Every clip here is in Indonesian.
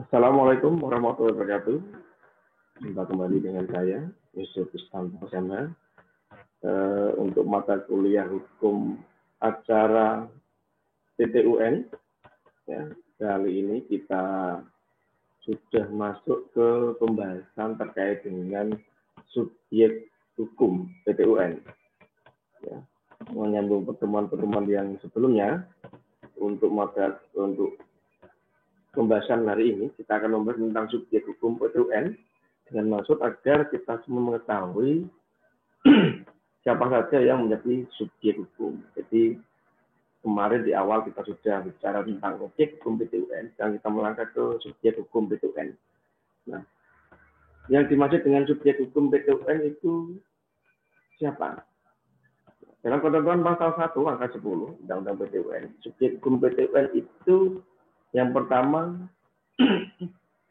Assalamualaikum warahmatullahi wabarakatuh. Jumpa kembali dengan saya, Yusuf Istanbul Sama, untuk mata kuliah hukum acara TTUN. Ya, kali ini kita sudah masuk ke pembahasan terkait dengan subjek hukum TTUN. Ya, menyambung pertemuan-pertemuan yang sebelumnya, untuk pembahasan hari ini kita akan membahas tentang subjek hukum TTUN dengan maksud agar kita semua mengetahui siapa saja yang menjadi subjek hukum. Jadi kemarin di awal kita sudah bicara tentang objek hukum TTUN dan kita melangkah ke subjek hukum TTUN. Nah, yang dimaksud dengan subjek hukum TTUN itu siapa? Dalam ketentuan pasal 1 angka 10 Undang-Undang PTUN, subjek hukum PTUN itu yang pertama,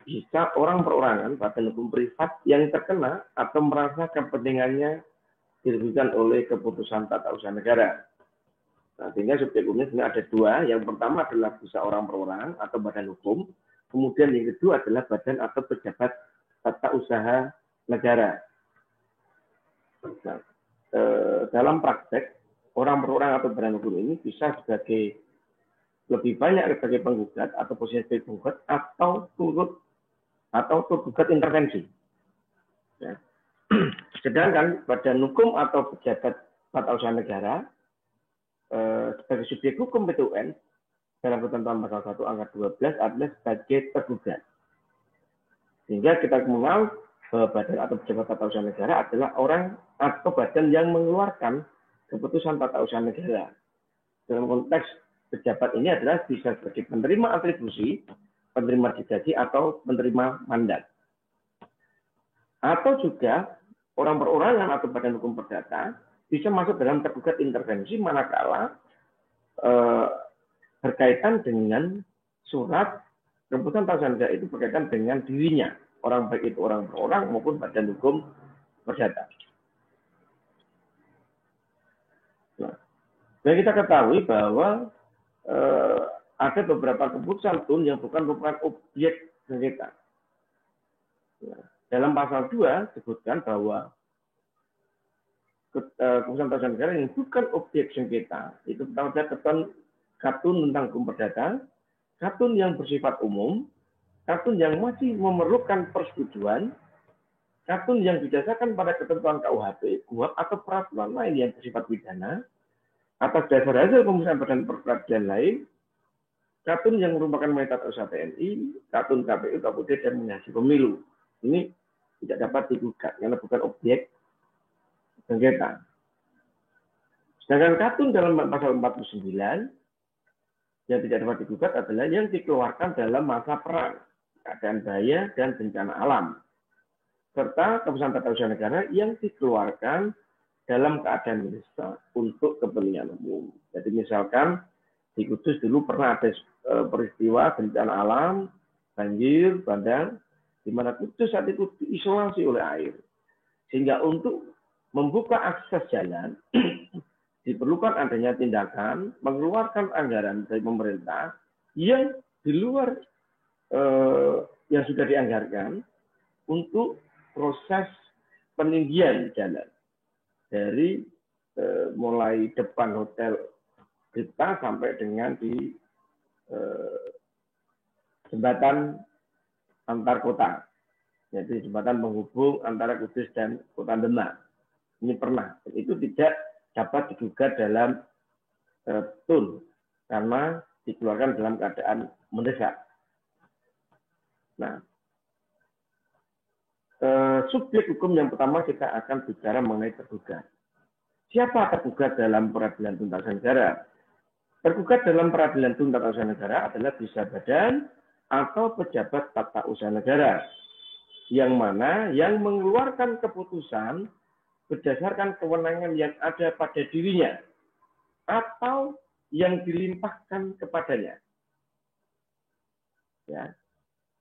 bisa orang perorangan, badan hukum privat yang terkena atau merasa kepentingannya dirugikan oleh keputusan tata usaha negara. Nah, sehingga subjek hukumnya sebenarnya ada dua. Yang pertama adalah bisa orang perorangan atau badan hukum. Kemudian yang kedua adalah badan atau pejabat tata usaha negara. Nah, dalam praktek, orang perorangan atau badan hukum ini bisa sebagai lebih banyak sebagai penggugat atau posisi sebagai penggugat atau turut tergugat intervensi. Ya. Sedangkan badan hukum atau pejabat tata usaha negara sebagai subjek hukum PTUN dalam ketentuan pasal 1 angka 12 adalah sebagai tergugat. Sehingga kita mengenal bahwa badan atau pejabat tata usaha negara adalah orang atau badan yang mengeluarkan keputusan tata usaha negara. Dalam konteks pejabat ini adalah bisa sebagai penerima atribusi, penerima digaji, atau penerima mandat. Atau juga orang perorangan atau badan hukum perdata bisa masuk dalam tergugat intervensi manakala berkaitan dengan surat keputusan tata usaha negara itu berkaitan dengan dirinya, orang baik itu orang perorang maupun badan hukum perdata. Nah, dan kita ketahui bahwa ada beberapa keputusan tun yang bukan merupakan objek sengketa. Ya. Dalam pasal 2 disebutkan bahwa keputusan tata usaha negara yang bukan objek sengketa itu pertama ketentuan katun tentang hukum perdata, katun yang bersifat umum, katun yang masih memerlukan persetujuan, katun yang didasarkan pada ketentuan KUHP, KUHAP atau peraturan lain yang bersifat pidana, atas dasar hasil pemeriksaan badan peradilan lain, katun yang merupakan meta usaha TNI, katun KPU, KPUD, dan hasil pemilu. Ini tidak dapat digugat karena bukan objek sengketa. Sedangkan katun dalam pasal 49 yang tidak dapat digugat adalah yang dikeluarkan dalam masa perang, keadaan bahaya, dan bencana alam. Serta keputusan tata usaha negara yang dikeluarkan dalam keadaan mendesak untuk kepentingan umum. Jadi misalkan di Kudus dulu pernah ada peristiwa bencana alam, banjir, bandang, di mana Kudus saat itu diisolasi oleh air. Sehingga untuk membuka akses jalan, diperlukan adanya tindakan mengeluarkan anggaran dari pemerintah yang di luar yang sudah dianggarkan untuk proses peninggian jalan. Dari mulai depan hotel kita sampai dengan di jembatan antar kota, yaitu jembatan penghubung antara Kudus dan Kota Demak. Ini pernah, itu tidak dapat digugat dalam tun karena dikeluarkan dalam keadaan mendesak. Nah, subjek hukum yang pertama kita akan bicara mengenai tergugat. Siapa tergugat dalam peradilan tun tata usaha negara? Tergugat dalam peradilan tun tata usaha negara adalah bisa badan atau pejabat tata usaha negara, yang mana yang mengeluarkan keputusan berdasarkan kewenangan yang ada pada dirinya atau yang dilimpahkan kepadanya. Ya.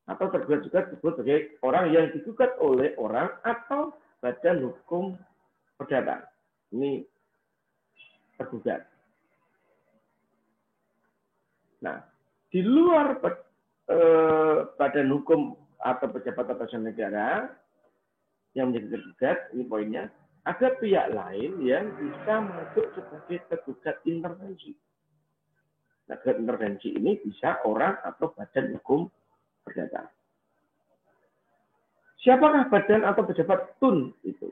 Atau tergugat juga disebut sebagai orang yang digugat oleh orang atau badan hukum perdata. Ini tergugat. Nah, di luar badan hukum atau pejabat atasan negara yang menjadi tergugat, ini poinnya, ada pihak lain yang bisa masuk sebagai tergugat intervensi. Nah, tergugat intervensi ini bisa orang atau badan hukum perdata. Siapakah badan atau pejabat TUN itu?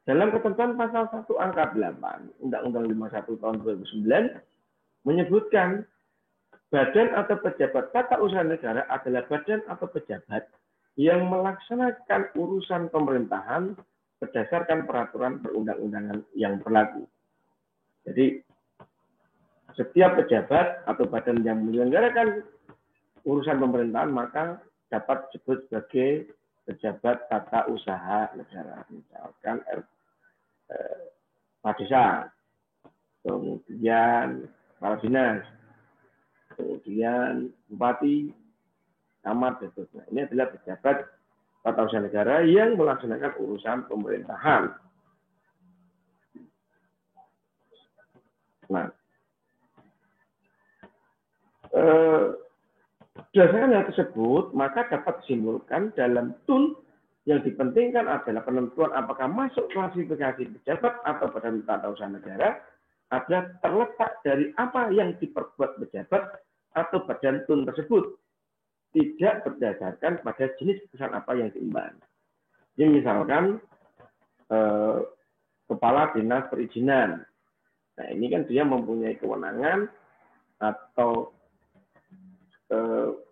Dalam ketentuan pasal 1 angka 8 Undang-Undang 51 tahun 2009 menyebutkan badan atau pejabat tata usaha negara adalah badan atau pejabat yang melaksanakan urusan pemerintahan berdasarkan peraturan perundang-undangan yang berlaku. Jadi setiap pejabat atau badan yang menyelenggarakan urusan pemerintahan maka dapat disebut sebagai pejabat tata usaha negara. Misalkan Pak Desa, kemudian kepala dinas, kemudian bupati, camat, dan seterusnya. Ini adalah pejabat tata usaha negara yang melaksanakan urusan pemerintahan. Nah, berdasarkan hal tersebut, maka dapat disimpulkan dalam TUN yang dipentingkan adalah penentuan apakah masuk klasifikasi pejabat atau badan tata usaha negara adalah terletak dari apa yang diperbuat pejabat atau badan TUN tersebut, tidak berdasarkan pada jenis putusan apa yang diemban. Jadi misalkan kepala dinas perizinan, nah ini kan dia mempunyai kewenangan atau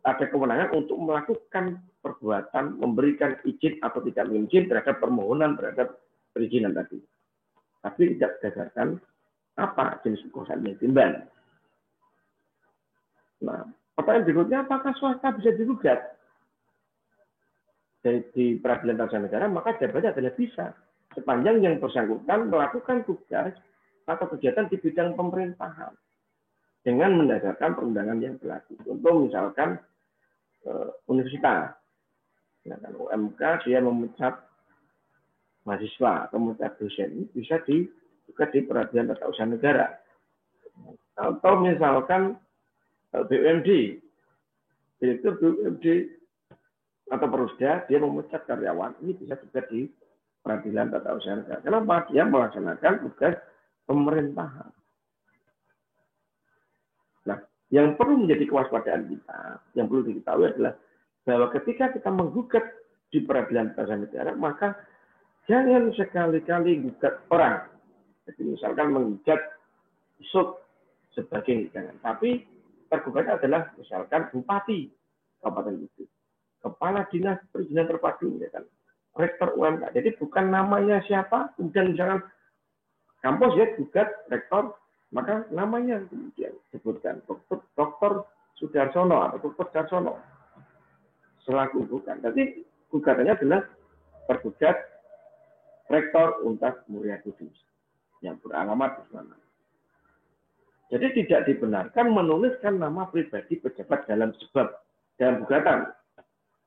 ada kewenangan untuk melakukan perbuatan memberikan izin atau tidak izin terhadap permohonan terhadap perizinan tadi. Tapi tidak berdasarkan apa jenis kekuasaan yang diemban. Nah, pertanyaan berikutnya, apakah swasta bisa digugat? Di peradilan tata usaha negara, maka jawabannya adalah bisa. Sepanjang yang bersangkutan melakukan tugas atau kegiatan di bidang pemerintahan dengan mendasarkan perundangan yang berlaku. Contoh misalkan universitas, misalkan UMK dia memecat mahasiswa atau memecat dosen, ini bisa digugat di peradilan tata usaha negara. Atau misalkan BUMD, direktur BUMD atau Perusda dia memecat karyawan, ini bisa juga di peradilan tata usaha negara. Kenapa? Dia melaksanakan tugas pemerintahan. Nah, yang perlu menjadi kewaspadaan kita, yang perlu diketahui adalah bahwa ketika kita menggugat di peradilan tata usaha negara, maka jangan sekali-kali gugat orang. Jadi misalkan menggugat sub sebagai hidangan, tapi tergugatnya adalah misalkan bupati kabupaten itu, kepala dinas perizinan terpadu, ya kan, rektor UMK. Jadi bukan namanya siapa, kemudian misalkan kampus ya gugat rektor, maka namanya kemudian disebutkan Dr. Sudarsono atau Dr. Darsono selaku bukan. Jadi gugatannya adalah tergugat rektor Untas Muria Kudus yang beralamat di sana. Jadi tidak dibenarkan menuliskan nama pribadi pejabat dalam gugatan.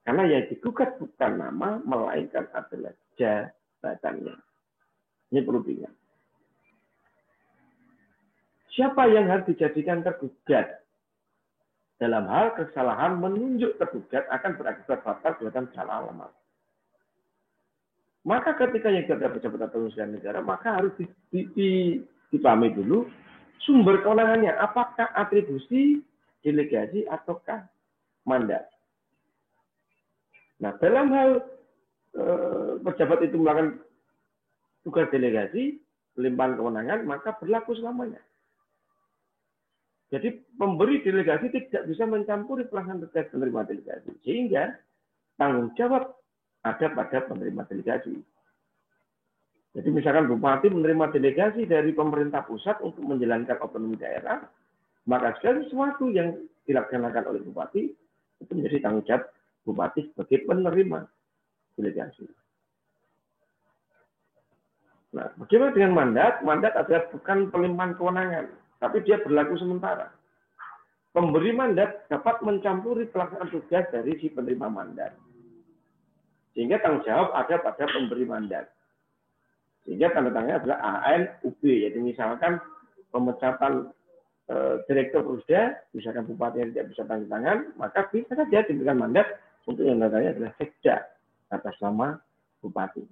Karena yang digugat bukan nama, melainkan adalah jabatannya. Ini perlu diingat. Siapa yang harus dijadikan tergugat? Dalam hal kesalahan menunjuk tergugat akan berakibat fatal perbuatan salah alamat. Maka ketika yang ada pejabat atau usaha negara, maka harus dipahami dulu sumber kewenangannya. Apakah atribusi, delegasi, ataukah mandat? Nah, dalam hal pejabat itu melakukan tugas delegasi, pelimpahan kewenangan, maka berlaku selamanya. Jadi pemberi delegasi tidak bisa mencampuri pelaksanaan tugas penerima delegasi. Sehingga tanggung jawab ada pada penerima delegasi. Jadi misalkan bupati menerima delegasi dari pemerintah pusat untuk menjalankan otonomi daerah, maka segala sesuatu yang dilaksanakan oleh bupati itu menjadi tanggung jawab bupati sebagai penerima delegasi. Nah, bagaimana dengan mandat? Mandat adalah bukan pelimpahan kewenangan, tapi dia berlaku sementara. Pemberi mandat dapat mencampuri pelaksanaan tugas dari si penerima mandat. Sehingga tanggung jawab ada pada pemberi mandat. Sehingga tanda tangannya adalah ANUB, yaitu misalkan pemecatan direktur Pusda, misalkan bupati yang tidak bisa tanda tangan, maka bisa saja diberikan mandat untuk yang namanya adalah sekda atas nama bupati.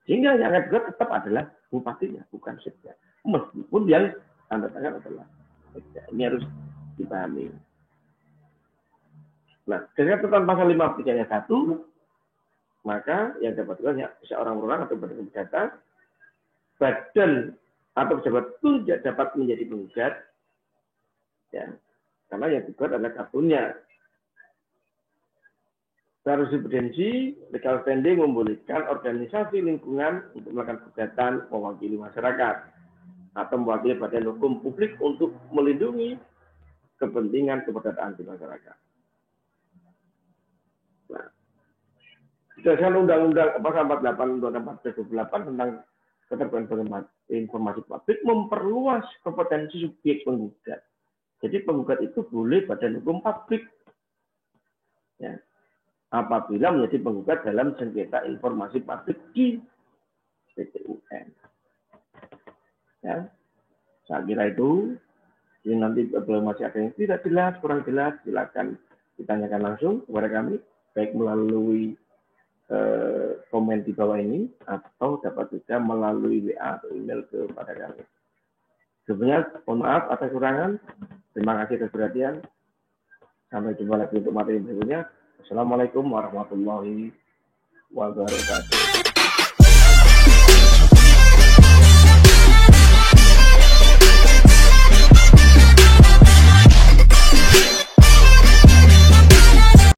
Sehingga yang akan digugat tetap adalah bupatinya, bukan sekda. Meskipun yang tanda tangan adalah sekda. Ini harus dipahami. Nah, dengan tentang pasal 53 ayat 1, maka yang dapat digugat seorang orang atau badan data, badan atau pejabat itu tidak dapat menjadi penggugat, ya, karena yang digugat adalah kartunya. Secara jurisprudensi, legal standing membolehkan organisasi lingkungan untuk melakukan gugatan mewakili masyarakat atau mewakili badan hukum publik untuk melindungi kepentingan keperdataan di masyarakat. Nah, berdasarkan Undang-Undang Pasal 48 2028 tentang keterbukaan informasi publik memperluas kompetensi subjek penggugat. Jadi penggugat itu boleh badan hukum publik, ya, apabila menjadi penggugat dalam sengketa informasi publik di PT UN. Ya, saya kira itu. Jadi nanti kalau masih ada yang tidak jelas, kurang jelas, silakan ditanyakan langsung kepada kami, baik melalui komen di bawah ini atau dapat juga melalui WA atau email kepada kami. Sebenarnya mohon maaf atas kekurangan. Terima kasih atas perhatian. Sampai jumpa lagi untuk materi berikutnya. Assalamualaikum warahmatullahi wabarakatuh.